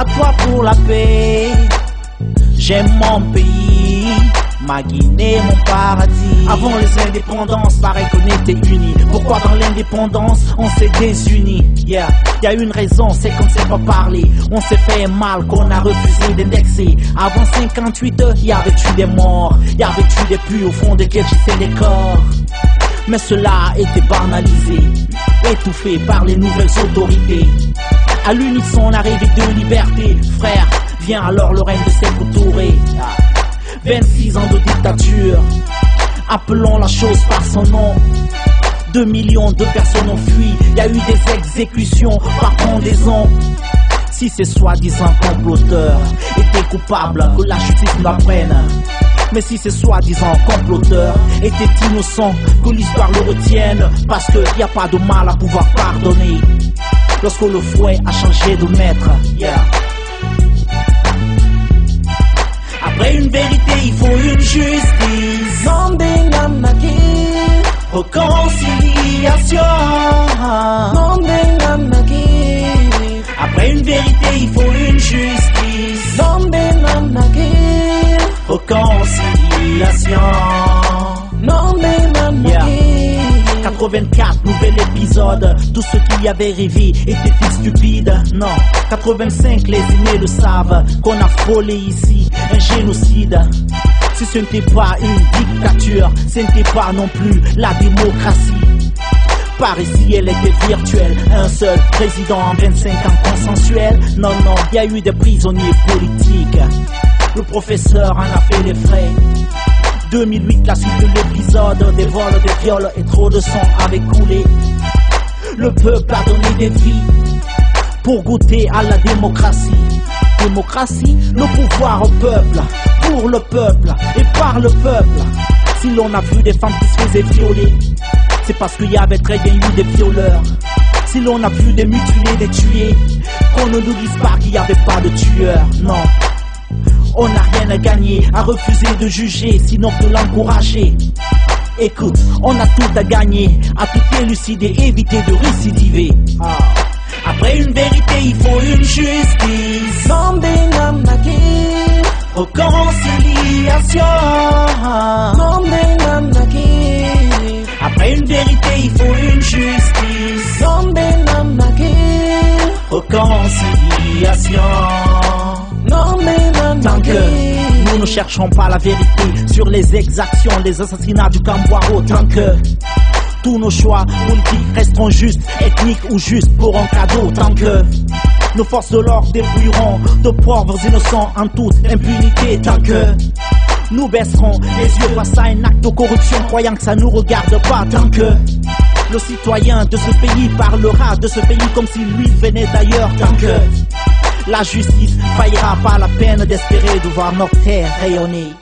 Bats-toi pour la paix. J'aime mon pays, ma Guinée, mon paradis. Avant les indépendances, pareil qu'on était unis. Pourquoi dans l'indépendance, on s'est désunis? Yeah, y a une raison, c'est qu'on ne sait pas parler. On s'est fait mal, qu'on a refusé d'indexer. Avant 58, y avait-tu des morts? Y avait-tu des puits au fond desquels gissaient les corps? Mais cela a été banalisé, étouffé par les nouvelles autorités. À l'unisson, la rêve de liberté, frère. Vient alors le règne de Sékou Touré. 26 ans de dictature, appelons la chose par son nom. 2 millions de personnes ont fui, y a eu des exécutions par pendaison. Si ces soi-disant comploteurs étaient coupables, que la justice nous l'apprenne. Mais si ces soi-disant comploteurs étaient innocents, que l'histoire le retienne. Parce qu'il n'y a pas de mal à pouvoir pardonner lorsque le fouet a changé de maître. Yeah. Après une vérité, il faut une justice. Réconciliation. Après une vérité, il faut une justice. Réconciliation. Yeah. 84, nouvel épisode. Tout ce qu'il y avait rêvé était stupide. Non, 85, les aînés le savent, qu'on a frôlé ici un génocide. Si ce n'était pas une dictature, ce n'était pas non plus la démocratie. Par ici, elle était virtuelle. Un seul président en 25 ans consensuel. Non, non, il y a eu des prisonniers politiques. Le professeur en a fait les frais. 2008, la suite de l'épisode, des vols, des viols et trop de sang avait coulé. Le peuple a donné des vies pour goûter à la démocratie. Démocratie, le pouvoir au peuple, pour le peuple et par le peuple. Si l'on a vu des femmes qui se faisaient violer, c'est parce qu'il y avait très bien eu des violeurs. Si l'on a vu des mutilés, des tués, qu'on ne nous dise pas qu'il n'y avait pas de tueurs, non. On n'a rien à gagner à refuser de juger, sinon de l'encourager. Écoute, on a tout à gagner, à tout élucider, éviter de récidiver. Après une vérité, il faut une justice. Réconciliation. Après une vérité, il faut une justice. Réconciliation. Tant que nous ne cherchons pas la vérité sur les exactions, les assassinats du Camboiro, tant que tous nos choix politiques resteront justes, ethniques ou juste pour un cadeau, tant que nos forces de l'ordre débrouilleront de pauvres innocents en toute impunité, tant que nous baisserons les yeux face à un acte de corruption, croyant que ça nous regarde pas, tant que le citoyen de ce pays parlera de ce pays comme s'il lui venait d'ailleurs, tant que la justice faillira pas la peine d'espérer de voir notre terre rayonner.